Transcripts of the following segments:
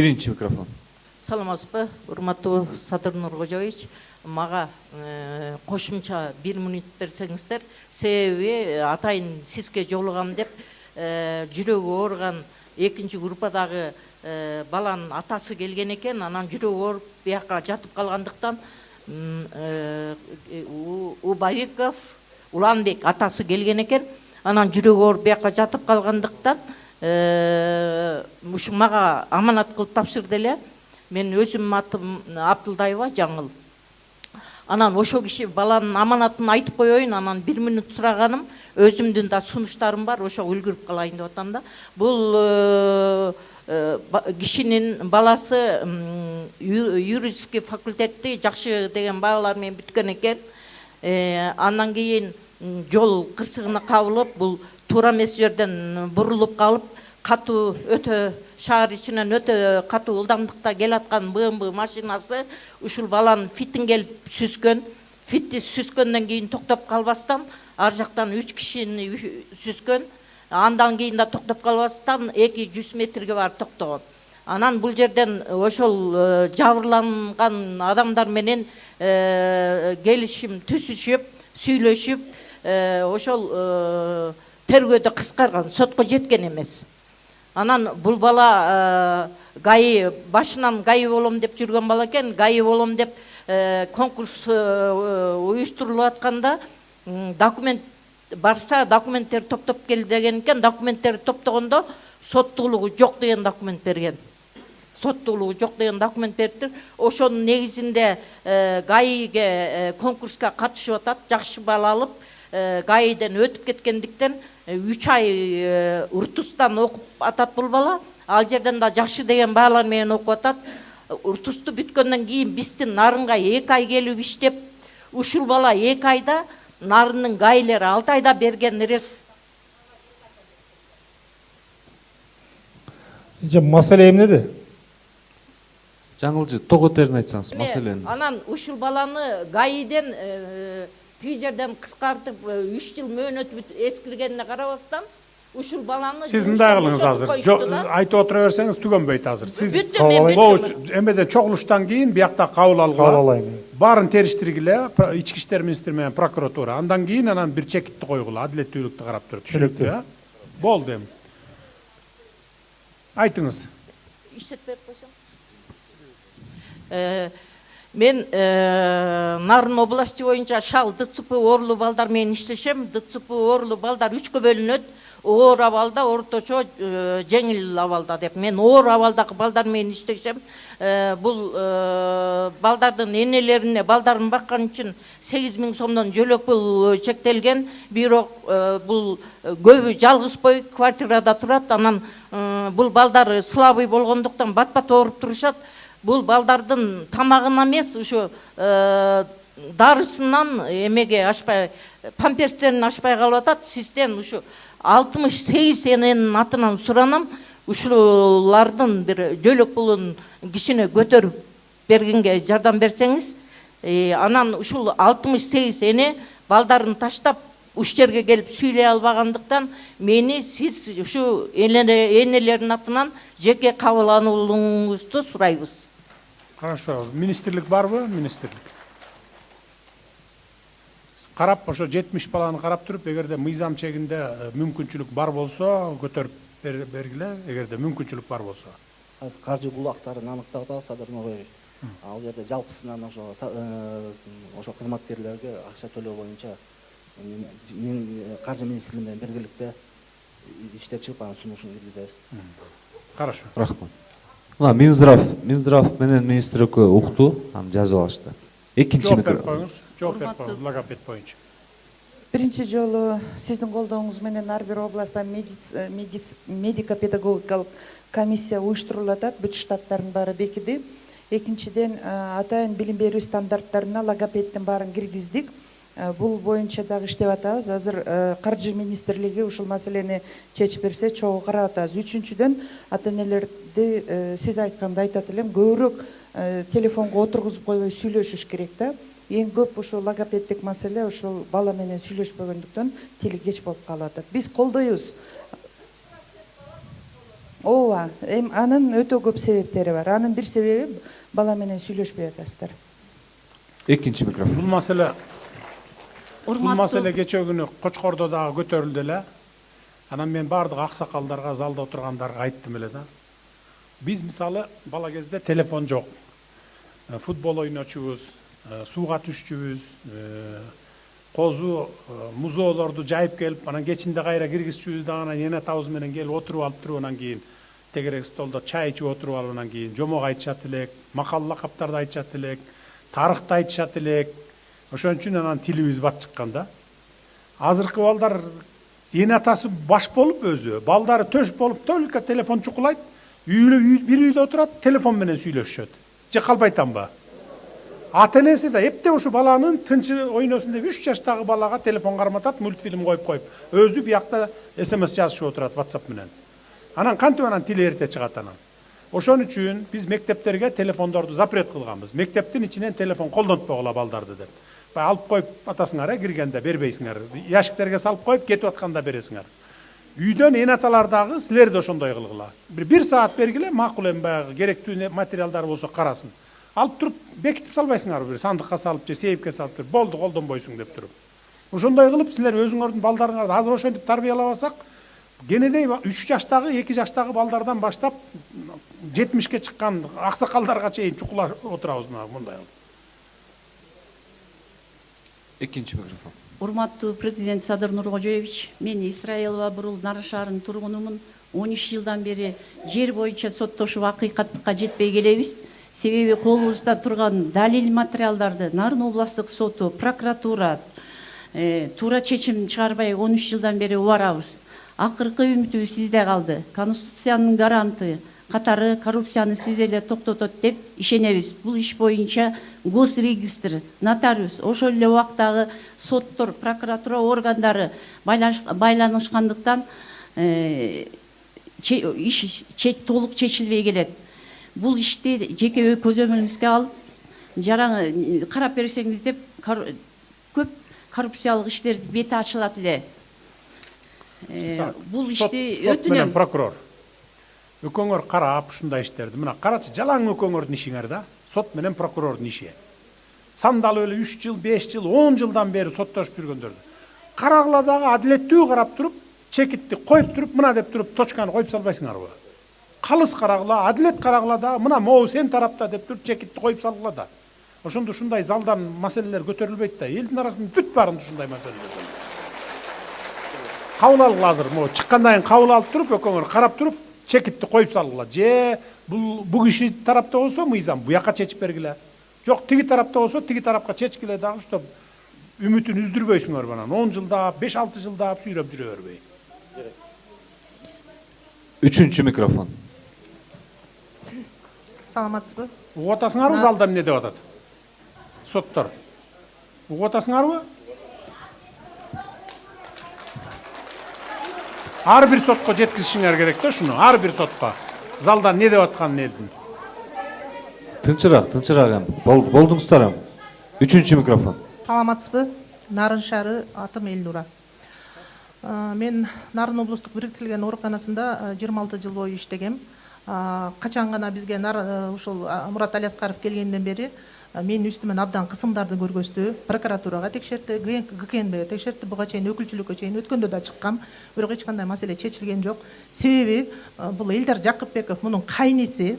Birinci mikrofon. Саламатсызбы, урматтуу Садыр Нуркожоевич. Мага кошумча 1 минут берсеңиздер. Себеби атайын сизге жолугам деп жүрөгү ооруган экинчи группадагы баланын атасы келген экен. Анан жүрөгү ооруп бияка жатып калгандыктан Убариков Уланбек атасы келген экен. Анан жүрөгү ооруп бияка жатып калгандыктан ушу мага аманат кылып тапшырды эле. Мен өзүм атым Абдылдаева Жаңыл. Анан ошо киши баланын аманатын айтып коеюн, анан 1 минут сураганым, өзүмдүн да сунуштарым бар, ошо үлгүрүп калайын деп атам да. Бул кишинин баласы юридический факультетти жакшы деген баалар менен бүткөн экен. Андан кийин жол кырсыгына кабылып, бул туура эмес жерден бурулуп калып, катуу өтө шаар ичинен өтө катуу ылдамдыкта келаткан БМВ машинасы ушул баланын фитин келип сүзгөн. Фитти сүзгөндөн кийин токтоп калбастан ар жактан 3 кишини сүзгөн. Андан кийин да токтоп калбастан 200 метрге барып токтогон. Анан бул жерден ошол жабырланган адамдар менен келишим түзүшүп, сүйлөшүп, ошол тергөөдө кыскарган, сотко жеткен эмес. Анан бул бала ГАИ башынан ГАИ болом деп жүргөн бала экен. ГАИ болом деп конкурс уюштурулуп атканда документ барса документтер топтоп кел деген экен. Документтер топтогондо соттуулугу жок деген документ берген. Соттуулугу жок деген документ бериптир. Ошонун негизинде ГАИге конкурска катышып атат. Жакшы бал алып ГАИден өтүп кеткендиктен 3 ай Уртустан окуп атат бул бала. Ал жерден да жакшы деген баалар менен окуп атат. Уртусту бүткөндөн кийин биздин Нарынга 2 ай келип иштеп, ушул бала 2 айда Нарынын ГАИлери 6 айда берген. Маселе эмнеде? Жаңылжы тоготерин айтсаңыз, маселени. Анан ушул баланы ГАИден жерден кыскартып 3 жыл мөөнөт эскиргенине карабастан ушул баланы Сиз мындай кылыңыз азыр. Айтып отура берсеңиз түгөнбөйт азыр. Сиз эмеден чогулуштан кийин биякта кабыл алгыла. Баарын териштиргиле, ички иштер министри менен прокуратура. Андан кийин анан бир чекитти койгула, адилеттүүлүктү карап туруп. Түшүнүктүү? Болду эми. Айтыңыз. Иштеп берип койсоң. Мен Нарын области боюнча шал ДЦП оорулуу балдар менен иштешем. ДЦП оорулуу балдар 3кө бөлүнөт. Оор абалда, орточо, жеңил абалда деп. Мен оор абалдагы балдар менен иштешем. Бул балдардын энелерине балдарын баккан үчүн 8000 сомдон жөлөк пул чектелген. Бирок бул көбү жалгыз бой квартирада турат. Анан бул балдар слабый болгондуктан бат-бат ооруп турушат. Бул балдардын тамагына эмес, ушу дарысынан эмеге ашпай, памперстерин ашпай калып атат. Сизден ушу 68 эненин атынан суранам. Ушулардын бир жөлөк пулун кишине көтөрүп бергенге жардам берсеңиз. Анан ушул 68 эне балдарын таштап уш жерге келип сүйлөй албагандыктан мени сиз ушу энелердин атынан жеке кабыл алууңузду сурайбыз. Хорошо. Министрлик барбы? Министрлик. Карап, ошо 70 баланы карап туруп, эгерде мыйзам чегинде мүмкүнчүлүк бар болсо, көтөрүп бергиле, эгерде мүмкүнчүлүк бар болсо. Азыр каржы булактарын аныктап атабыз, Садыр Нуркожоевич. Ал жерде жалпысынан ошо кызматкерлерге акча төлөө боюнча каржы министрлиги менен биргеликте иштеп чыгып анан сунушун киргизебиз. Хорошо. Рахмат. Минздрав менен министрликке укту, аны жазып алышты. Экинчи микрофон. Жооп берип коюңуз, логопед боюнча. Биринчи жолу сиздин колдооңуз менен ар бир областта медико-педагогикалык комиссия уюштурулуп атат, бүт штаттардын баары бекиди. Экинчиден атайын билим берүү стандарттарына логопеддин баарын киргиздик. Бул боюнча дагы иштеп атабыз. Азыр каржы министрлиги ушул маселени чечип берсе чогуу карап атабыз. Үчүнчүдөн ата-энелерди сиз айткандай айтат элем, көбүрөөк телефонго отургузуп койбой сүйлөшүш керек да. Эң көп ушул логопеддик маселе ушул бала менен сүйлөшпөгөндүктөн тили кеч болуп калып атат. Биз колдойбуз. ооба, анын өтө көп себептери бар. Анын бир себеби бала менен сүйлөшпөй атасыздар. Экинчи микрофон. Бул маселе кечээ күнү Кочкордо дагы көтөрүлдү эле. Анан мен бардык аксакалдарга, залда отургандарга айттым эле да. Биз мисалы бала кезде телефон жок. Футбол ойночубуз, сууга түшчүбүз, козу, музоолорду жайып келип, анан кечинде кайра киргизчүбүз да, анан эне атабыз менен келип отуруп алып туруп, анан кийин тегерек столдо чай ичип отуруп алып, анан кийин жомок айтышат элек, макал лакаптарды айтышат элек, тарыхты айтышат элек. Ошон үчүн анан тилибиз бат чыккан да. Азыркы балдар эне атасы баш болуп өзү, балдары төш болуп только телефон чукулайт, бир үйдө отурат, телефон менен сүйлөшүшөт. Же калбайтамбы? Ата-энеси да эптеп ушу баланын тынчы ойносун деп 3 жаштагы балага телефон карматат, мультфильм коюп, өзү биякта SMS жазышып отурат WhatsApp менен. Анан кантип анан тили эрте чыгат анан. Ошон үчүн биз мектептерге телефондорду запрет кылганбыз. Мектептин ичинен телефон колдонтпогула балдарды деп. Алып коюп атасыңар, киргенде бербейсиңер. Яшиктерге салып коюп кетип атканда бересиңер. Үйдөн эне аталар дагы силер да ошондой кылгыла. Бир саат бергиле, макул эми баягы керектүү материалдар болсо карасын. Алып туруп бекитип салбайсыңар, бир сандыкка салып же сейфке салып туруп, болду колдонбойсуң деп туруп. Ошондой кылып силер өзүңөрдүн балдарыңарды азыр ошентип тарбиялабасак, кенедей 3 жаштагы, 2 жаштагы балдардан баштап 70ке чыккан аксакалдарга чейин чукула отурабыз мындай. Экинчи микрофон. Урматтуу президент Садыр Нуркожоевич, мен Исраилова Бурул Нары шаарынын тургунумун. 13 жылдан бери жер боюнча соттошуп акыйкаттыкка жетпей келебиз. Себеби колубузда турган далил материалдарды Нарын областтык соту, прокуратура туура чечим чыгарбай 13 жылдан бери убарабыз. Акыркы үмүтүбүз сизде калды. Конституциянын гаранты катары коррупцияны сиз эле токтотот деп ишенебиз. Бул иш боюнча госрегистр, нотариус, ошол эле убактагы соттор, прокуратура органдары байланышкандыктан иш толук чечилбей келет. Бул ишти жеке көзөмөлүңүзгө алып, жараң карап берсеңиз деп көп коррупциялык иштер бети ачылат эле. Бул ишти өтүнөм. Прокурор. Өкөңөр карап ушундай иштерди. Мына карачы, жалаң өкөңөрдүн ишиңер да. Сот менен прокурордун иши. Сандалып эле 3 жыл, 5 жыл, 10 жылдан бери соттошуп жүргөндөрдү. Карагыла дагы адилеттүү карап туруп, чекитти коюп туруп, мына деп туруп, точканы коюп салбайсыңарбы? Калыс карагыла, адилет карагыла да, мына могу сен тарапта деп туруп, чекитти коюп салгыла да. Ошондо ушундай залдан маселелер көтөрүлбөйт да. Элдин арасында бүт баарында ушундай маселелер. Кабыл алгыла азыр, могу чыккандан кийин кабыл алып туруп, өкөңөр карап туруп, чекитти коюп салгыла. Же бул киши тарапта болсо мыйзам буяка чечип бергиле. Жок, тиги тарапта болсо тиги тарапка чечкиле дагы, чтоб үмүтүн үздүрбөйсүңөр банан. 10 жылда, 5-6 жылда сүйрөп жүрө бербей. Үчүнчү микрофон. Саламатсызбы? Угуп атасыңарбы залда эмне деп атат? Соттор. Угуп атасыңарбы? Ар бир сотко жеткизишиңер керек да ушуну. Ар бир сотко. Залда не деп атканын элдин. Тынчыраак эми. Болдуңуздар эми. Үчүнчү микрофон. Саламатсызбы? Нарын шаары, атым Элнура. Мен Нарын облустук бириктирилген ооруканасында 26 жыл бою иштегем. Качан гана бизге ушул Мурат Алиаскаров келгенден бери мен үстүмөн абдан кысымдарды көргөздү. Прокуратурага текшертти, ГКНБ текшертти, буга чейин өкүлчүлүккө чейин өткөндө да чыккам. Бирок эч кандай маселе чечилген жок. Себеби бул Элдар Жакыпбеков мунун кайниси,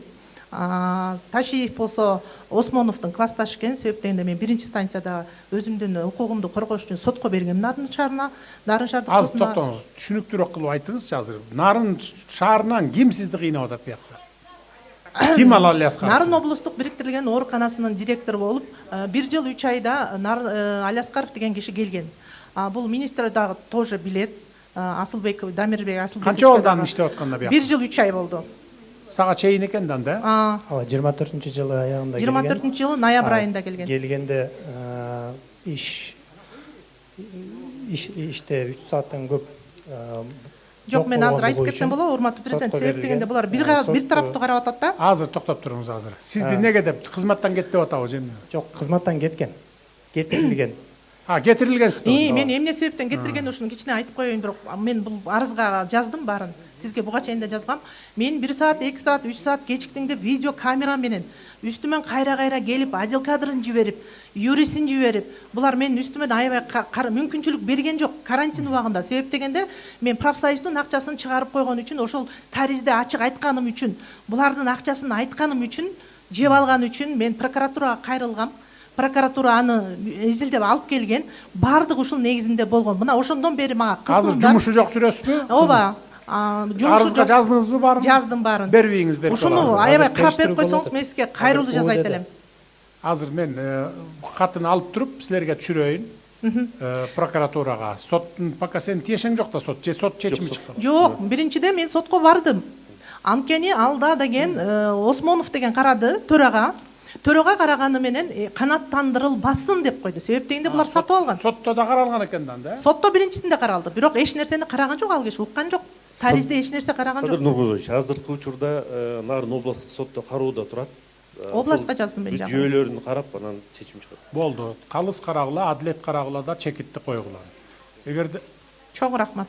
Ташиев болсо Осмоновдун классташы экен. Себептен мен биринчи станцияда өзүмдүн укугумду коргош үчүн сотко бергем Нарын шаарына. Нарын шаардык азыр токтоңуз, түшүнүктүүрөөк кылып айтыңызчы азыр. Нарын шаарынан ким сизди кыйнап атат буякта? Ким ал Алиаскаров? Нарын облустук бириктирилген ооруканасынын директору болуп, 1 жыл 3 айда Алиаскаров деген киши келген. Бул министр дагы тоже билет. Асылбеков, Дамирбек Асылбеков. Канча болду аны иштеп атканда буякта? 1 жыл 3 ай болду. Сага чейин экен да анда? 24-жылы аягында келген. 24-жылы ноябрь айында келген. Келгенде иште 3 сааттан көп. Жок, мен азыр айтып кетсем болобу, урматтуу президент, себеп дегенде булар бир тараптуу карап атат да. Азыр токтоп туруңуз азыр. Сизди неге деп кызматтан кетти деп атабы же эмне? Жок, кызматтан кеткен. Кетирилген. Кетирилгенсизби? Мен эмне себептен кетирген ушуну кичине айтып коеюн, бирок мен бул арызга жаздым баарын. Сизге буга чейин да жазгам. Мен 1 саат, 2 саат, 3 саат кечиктим деп видео камера менен үстүмөн кайра келип, ажыл кадрын жиберип, юристин жиберип, булар менин үстүмө аябай мүмкүнчүлүк берген жок карантин убагында. Себеп дегенде мен профсоюздун акчасын чыгарып койгон үчүн, ошол таризде ачык айтканым үчүн, булардын акчасын айтканым үчүн, жеп алган үчүн мен прокуратурага кайрылгам. Прокуратура аны изилдеп алып келген. Бардык ушул негизинде болгон. Мына ошондон бери мага кызым. Азыр жумушу жок жүрөсүзбү? Ооба. Арызга жаздыңызбы баарын? Жаздым баарын. Бербейиңиз берип. Ушуну аябай карап берип койсоңуз мен сизге кайрылуу жасайт элем. Азыр мен катын алып туруп силерге түшүрөйүн. Прокуратурага. Соттун пока сенин тиешең жок да сот чечими чыкты. Жок, биринчиден мен сотко бардым. Анткени алда деген Осмонов деген карады төрага. Төрага караганы менен канаттандырылбасын деп койду. Себеп дегенде булар сатып алган. Сотто да каралган экен да. Сотто биринчисинде каралды. Бирок эч нерсени караган жок, ал киши уккан жок. Таризде эч нерсе караган жок. Садыр Нургожоевич, азыркы учурда Нарын областтык сотто кароодо турат. Областка жаздым мен жагы. Жүйөлөрүн карап, анан чечим чыгат. Болду. Калыс карагыла, адилет карагыла да чекитти койгула. Эгерде чоң рахмат.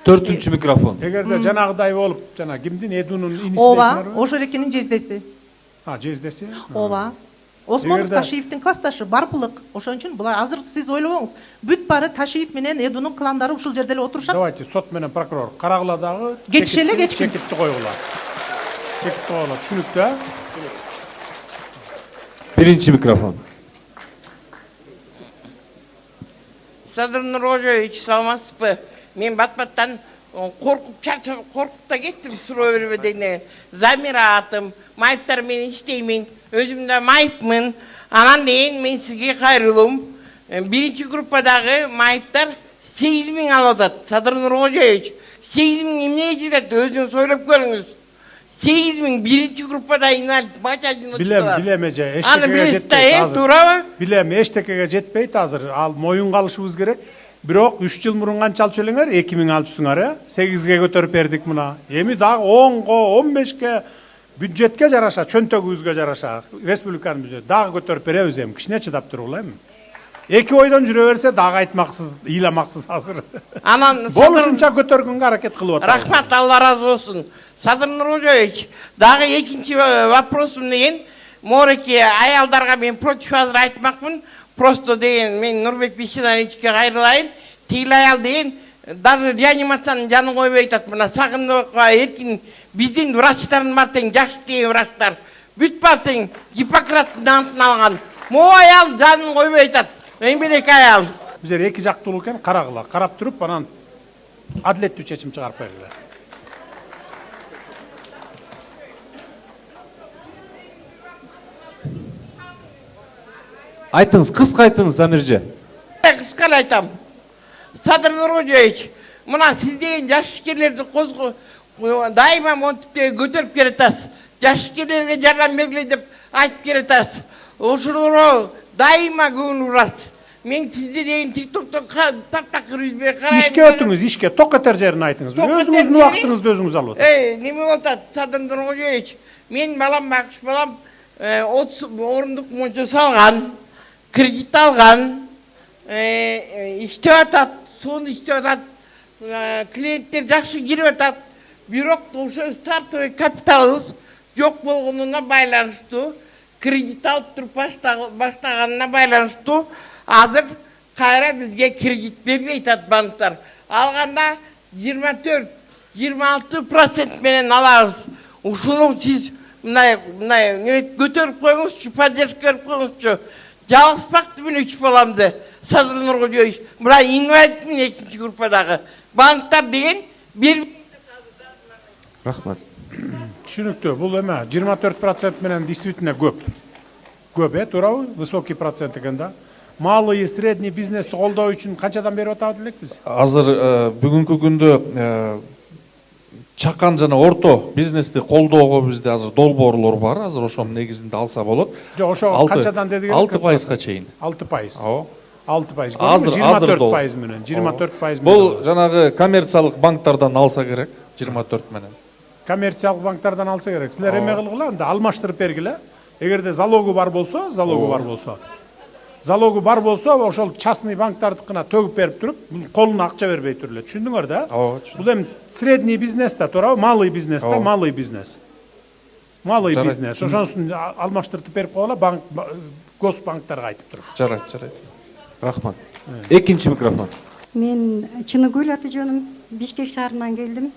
4-үнчү микрофон. Эгерде жанагыдай болуп, жана кимдин Эдунун иниси Ооба, ошол экенин жездеси. Жездеси? Ооба. Осмонов Ташиевдин классташы Барпылык. Ошон үчүн булар азыр сиз ойлобоңуз. Бүт бары Ташиев менен Эдунун кландары ушул жерде эле отурушат. Давайте сот менен прокурор карагыла дагы чекитти койгула. Чекитти койгула. Түшүнүктүү? Биринчи микрофон. Садыр Нургожоевич, саламатсызбы? Мен бат-баттан коркуп да кеттим суроо бербеден. Замира атым, майыптар мен иштеймин, өзүм да майыпмын. Анан дейин мен сизге кайрылым. Биринчи группадагы майыптар 8.000 алып атат. Садыр Нургожоевич, 8.000 эмнеге жетет? Өзүңүз ойлоп көрүңүз. 8.000 биринчи группада инвалид мачадын Билем, эже, эчтекеге жетпейт азыр. Туурабы? Билем, эчтекеге жетпейт азыр. Ал моюнга алышыбыз керек. Бирок 3 жыл мурун канча алчу элеңер? 2000 алчусуңар, 8ге көтөрүп бердик мына. Эми дагы 10го, 15ге бюджетке жараша, чөнтөгүбүзгө жараша, республиканын бюджети дагы көтөрүп беребиз эми. Кичине чыдап тургула эми. Эки ойдон жүрө берсе дагы айтмаксыз, ыйламаксыз азыр. Анан болушунча көтөргөнгө аракет кылып атабыз. Рахмат, Алла разы болсун. Садыр Нургожоевич, дагы экинчи вопросум деген, мореки аялдарга мен против азыр айтмакмын. Просто деген мен Нурбек Бишинаевичке кайрылайын. Тигил аял деген даже реанимациянын жанын койбой атат. Мына Сагындыкова эркин биздин врачтардын бар тең жакшы деген врачтар. Бүт бар тең Гиппократтын антын алган. Могу аял жанын койбой атат. Эмбелек аял. Бул жер эки жактуулук экен, карагыла. Карап туруп анан адилеттүү чечим чыгарып койгула. Айтыңыз, кыска айтыңыз, Замирже. Кыска айтам. Садыр Нургожоевич, мына сиз деген жашкерлерди дайыма монтип көтөрүп келатасыз. Жашкерлерге жардам бергиле деп айтып келатасыз. Ошолорго дайыма көңүл бурасыз. Мен сизди деген ТикТокто таптакыр үзбөй карайм. Ишке өтүңүз, ишке, ток кетер жерин айтыңыз. Өзүңүздүн убактыңызды өзүңүз алып атасыз. Неме болуп атат, Садыр Нургожоевич? Мен балам Бакыш балам 30 орундук мончо салган. Кредит алган, иштеп атат, сонун иштеп атат, клиенттер жакшы кирип атат. Бирок ошо стартовый капиталыбыз жок болгонуна байланыштуу, кредит алып туруп баштаганына байланыштуу, азыр кайра бизге кредит бербей атат банктар. Алганда 24-26% менен алабыз. Ушуну сиз мындай көтөрүп коюңузчу, поддержка берип коюңузчу. Жалгызбакты мен 3 баламды. Садыр Нургожоевич, мына инвалидмин экинчи группадагы. Банктар деген бербейт. Рахмат. Түшүнүктүү. Бул эме 24% менен действительно көп. Көп, туурабы? Высокий процент экен да. Малый и средний бизнести колдоо үчүн канчадан берип атабыз элекпиз? Азыр бүгүнкү күндө чакан жана орто бизнести колдоого бизде азыр долбоорлор бар. Азыр ошонун негизинде алса болот. Жок, ошо канчадан дедик? 6%га чейин. 6%. Ооба. 6%. Азыр 24% менен. 24% менен. Бул жанагы коммерциялык банктардан алса керек, 24 менен. Коммерциялык банктардан алса керек. Силер эме кылгыла, анда алмаштырып бергиле. Эгерде залогу бар болсо, залогу бар болсо ошол частный банктардыкына төгүп берип туруп колуна акча бербей туруп эле түшүндүңөр да. Бул эми средний бизнес да туурабы, малый бизнес да, малый бизнес. Малый бизнес. Ошонусун алмаштыртып берип койгула банк госбанктарга айтып туруп. Жарайт. Рахмат. Экинчи микрофон. Мен Чыныгүл аты жөнүм, Бишкек шаарынан келдим.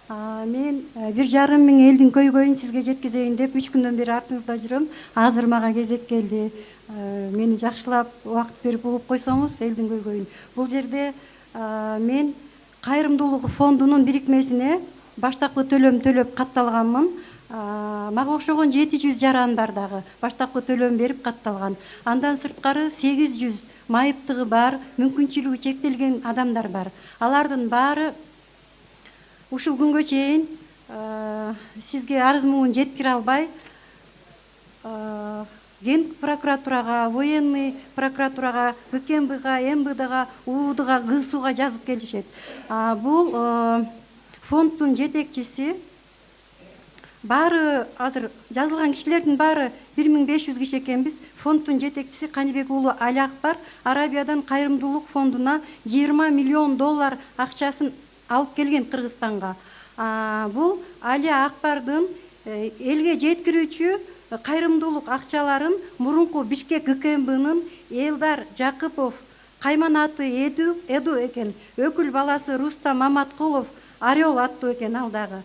Мен 1,5 мың элдин көйгөйүн сизге жеткизейин деп 3 күндөн бери артыңызда жүрөм. Азыр мага кезек келди. Мени жакшылап убакыт берип угуп койсоңуз элдин көйгөйүн. Бул жерде мен кайрымдуулук фондунун бирикмесине баштапкы төлөм төлөп катталганмын. Мага окшогон 700 жаран бар дагы. Баштапкы төлөм берип катталган. Андан сырткары 800 майыптыгы бар, мүмкүнчүлүгү чектелген адамдар бар. Алардын баары ушул күнгө чейин сизге арыз муун жеткире албай, Ген прокуратурага, военный прокуратурага, ГКМБга, МВДга, УУДга, ГСУга жазып келишет. Бул фонддун жетекчиси баары азыр жазылган кишилердин баары 1500 киши экенбиз. Фонддун жетекчиси Канибек уулу Али Акбар Арабиядан кайрымдуулук фондуна 20 миллион доллар акчасын алып келген Кыргызстанга. Бул Али Акбардын элге жеткирүүчү кайрымдуулук акчаларын мурунку Бишкек ГКМБнын Элдар Жакыпов кайманаты Эду экен, өкүл баласы Рустам Маматкулов Орел аттуу экен ал дагы.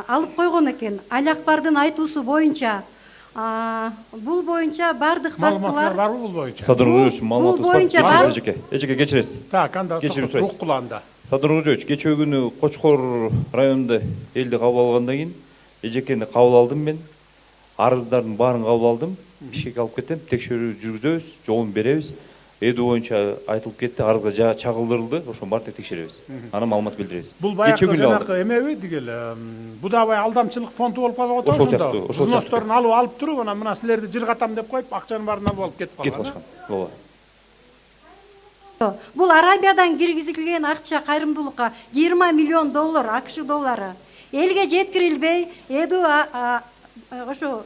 Алып койгон экен. Али Акбардын айтуусу боюнча бул боюнча бардык фактылар барбы бул боюнча? Садыр Кожоевич, маалыматыбыз бар. Эжеке кечиресиз. Так, анда рук куланда. Садыр Кожоевич, кечээ күнү Кочкор районунда элди кабыл алгандан кийин эжекени кабыл алдым мен. Арыздардын баарын кабыл алдым. Бишкекке алып кетем, текшерүү жүргүзөбүз, жолун беребиз. Эду боюнча айтылып кетти, арызга чагылдырылды, ошонун баарын текшеребиз. Анан маалымат билдиребиз. Бул баягы жанакы эмеби дегел, Будабай алдамчылык фонду болуп калып атат ошондо. Взносторун алып туруп, анан мына силерди жыргатам деп коюп, акчанын баарын алып кетип калган. Ооба. Бул Арабиядан киргизилген акча кайрымдуулукка 20 миллион доллар АКШ доллары. Элге жеткирилбей,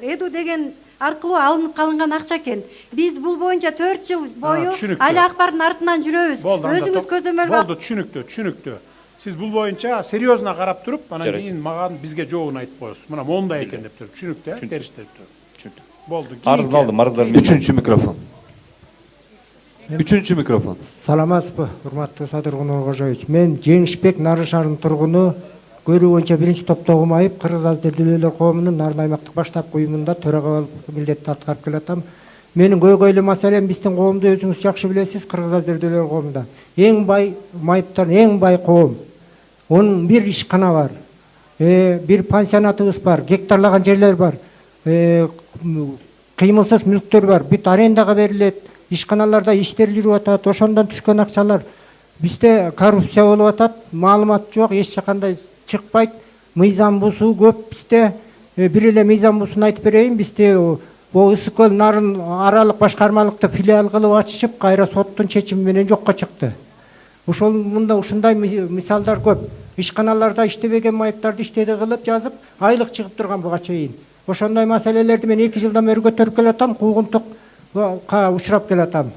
Эду деген аркылуу алынып калынган акча экен. Биз бул боюнча 4 жыл бою Али Акбардын артынан жүрөбүз. Өзүңүз көзөмөл болду, түшүнүктүү. Сиз бул боюнча серьезно карап туруп, анан кийин мага бизге жообун айтып коесуз. Мына мондай экен деп туруп, түшүнүктүү, териштирип туруп. Түшүндүк. Болду. Арызын алдым, арыздар. Үчүнчү микрофон. Саламатсызбы, урматтуу Садыр Кожоевич. Мен Жеңишбек Нарын шаарынын тургуну. Көрүү боюнча биринчи топтогу майып Кыргыз Аздердүүлөр коомунун Нарын аймактык баштапкы уюмунда төрага болуп милдетти аткарып келатам. Менин көйгөйлүү маселем биздин коомду өзүңүз жакшы билесиз, Кыргыз Аздердүүлөр коомунда эң бай майыптар, эң бай коом. Onun bir ишкана бар, bir пансионатыбыз бар, гектарлаган жерлер бар, кыймылсыз мүлктөр бар, бүт арендага берилет, ишканаларда иштер жүрүп атат, ошондон түшкөн акчалар. Бизде коррупция болуп атат, маалымат жок, эч кандай чыкпайт, мыйзам бузуу көп бизде. Бир эле мыйзам бузууну айтып берейин, бизде бул Ысык көл Нарын аралык башкармалыкты филиал кылып ачышып, кайра соттун чечими менен жокко чыкты. Ошол мында ушундай мисалдар көп. Ишканаларда иштебеген майыптарды иштеди кылып жазып, айлык чыгып турган буга чейин. Ошондой маселелерди мен 2 жылдан бери көтөрүп келатам, куугунтукка учурап келатам.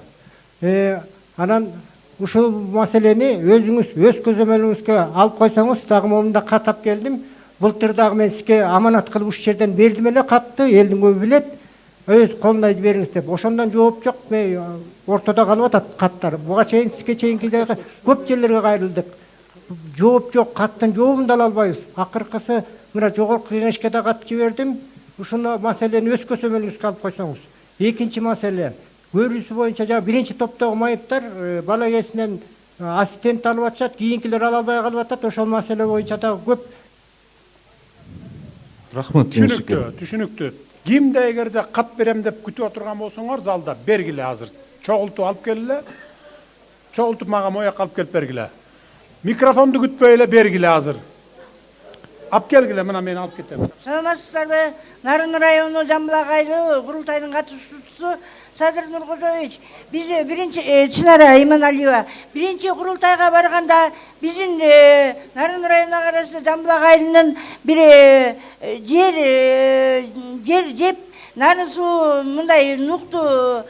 Анан ушул маселени өзүңүз өз көзөмөлүңүзгө алып койсоңуз, дагы момунда катап келдим. Былтыр дагы мен сизге аманат кылып ушул жерден бердим эле катты, элдин көбү билет. Өз колуна бериңиз деп. Ошондон жооп жок, ортодо калып атат каттар. Буга чейин сизге чейинкидеги көп жерлерге кайрылдык. Жооп жок, каттын жообун да ала албайбыз. Акыркысы мына жогорку кеңешке да кат жибердим. Ушуну маселени өз көзөмөлүңүзгө алып койсоңуз. Экинчи маселе, көрүүсү боюнча жана биринчи топтогу майыптар бала кезинен ассистент алып атышат, кийинкилер ала албай калып атат. Ошол маселе боюнча да көп. Рахмат. Түшүнүктүү. Кимде эгерде кат берем деп күтүп отурган болсоңор, залда бергиле азыр. Чогултуп алып келгиле. Чогултуп мага мояка алып келип бергиле. Микрофонду күтпөй эле бергиле азыр. Алып келгиле, мына мен алып кетем. Саламатсыздарбы? Нарын району Жамбылак айылы курултайдын катышуучусу Садыр Нуркожоевич, биз биринчи Чынара Иманалиева биринчи курултайга барганда биздин Нарын районуна караштуу Жамбылак айылынын бир жер жеп нарын суу мындай нуктуу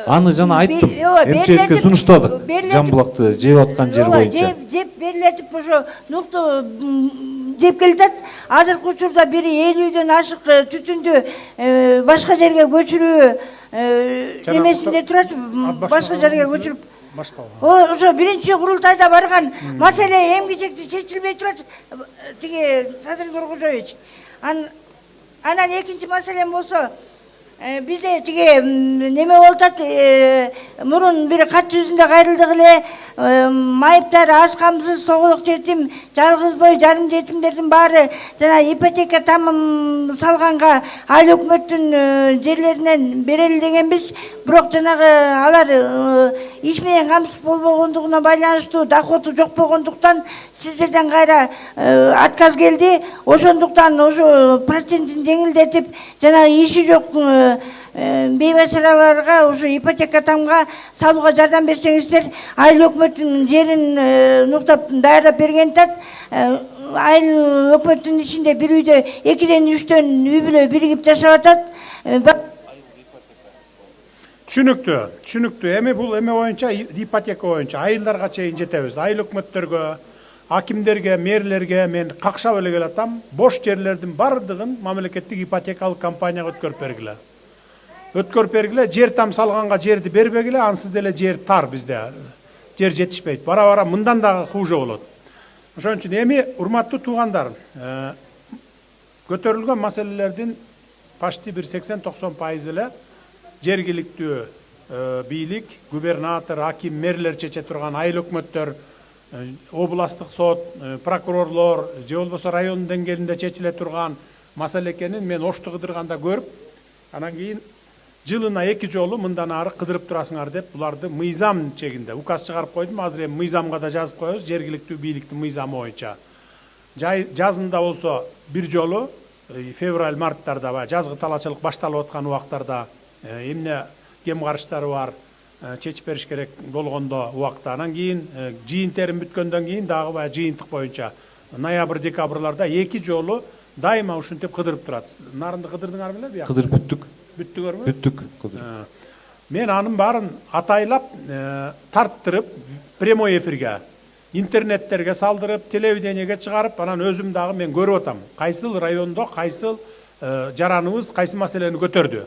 Аны жана айттым. МЧСке сунуштадык. Жамбулакты жеп аткан жер боюнча. Жеп берилетип ошо нуктуу жеп келатат. Азыркы учурда бир 50дөн ашык түтүндү башка жерге көчүрүү немесинде турат, башка жерге көчүрүп. Ошо биринчи курултайда барган маселе эми-кечекти чечилбей турат. Тиги Садыр Нуркожоевич. Анан экинчи маселем болсо, бизде тиги неме болуп атат, мурун бир кат жүзүндө кайрылдык эле, майыптар аз камсыз, соголук жетим, жалгыз бой, жарым жетимдердин баары жана ипотека тамым салганга айыл өкмөттүн жерлеринен берели дегенбиз. Бирок жанагы алар иш менен камсыз болбогондугуна байланыштуу, доходу жок болгондуктан сиздерден кайра отказ келди. Ошондуктан ошо процентин жеңилдетип, жанагы иши жок бейбачараларга ушу ипотека тамга салууга жардам берсеңиздер, айыл өкмөттүн жерин нуктап даярдап берген атат. Айыл өкмөттүн ичинде бир үйдө 2ден 3төн үй бүлө биригип жашап атат. Түшүнүктүү. Эми бул эме боюнча, ипотека боюнча айылдарга чейин жетебиз. Айыл өкмөттөргө, акимдерге, мэрлерге мен какшап эле келатам. Бош жерлердин бардыгын мамлекеттик ипотекалык компанияга өткөрүп бергиле. Жер там салганга жерди бербегиле, ансыз деле жер тар бизде. Жер жетишпейт. Бара-бара мындан дагы хуже болот. Ошон үчүн эми урматтуу туугандар, көтөрүлгөн маселелердин почти бир 80-90% эле жергиликтүү бийлик, губернатор, аким, мэрлер чече турган, айыл өкмөттөр, областтык сот, прокурорлор, же болбосо район деңгээлинде чечиле турган маселе экенин мен Ошту кыдырганда көрүп, анан кийин жылына 2 жолу мындан ары кыдырып турасыңар деп буларды мыйзам чегинде указ чыгарып койдум. Азыр эми мыйзамга да жазып коебуз, жергиликтүү бийликтин мыйзамы боюнча. Жазында болсо 1 жолу февраль-марттарда жазгы талаачылык башталып аткан убактарда эмне кем карыштары бар чечип бериш керек болгондо убакта. Анан кийин жыйын терим бүткөндөн кийин дагы баягы жыйынтык боюнча ноябрь-декабрларда 2 жолу дайыма ушинтип кыдырып турат. Нарынды кыдырдыңар беле бияка? Кыдырып бүттүк. Бүттүңөрбү? Бүттүк. Мен анын баарын атайлап тарттырып, прямой эфирге, интернеттерге салдырып, телевидениеге чыгарып, анан өзүм дагы мен көрүп атам. Кайсыл райондо кайсыл жараныбыз кайсы маселени көтөрдү.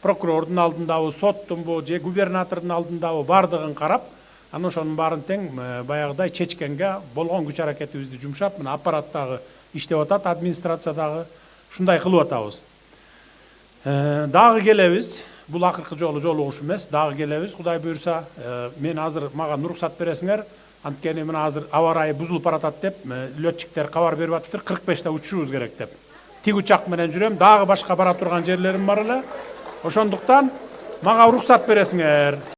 Прокурордун алдындабы, соттунбу, же губернатордун алдындабы бардыгын карап, анан ошонун баарын тең баягыдай чечкенге болгон күч аракетибизди жумшап, мына аппараттагы иштеп атат, администрациядагы ушундай кылып атабыз. Дагы келебиз. Бул акыркы жолу жолугуш эмес, дагы келебиз. Кудай буйрса, мен азыр мага уруксат бересиңер. Анткени мына азыр аба ырайы бузулуп баратат деп, летчиктер кабар берип атыптыр, 45-те учушубуз керек деп. Тик учак менен жүрөм, дагы башка бара турган жерлерим бар эле. Ошондуктан мага уруксат бересиңер.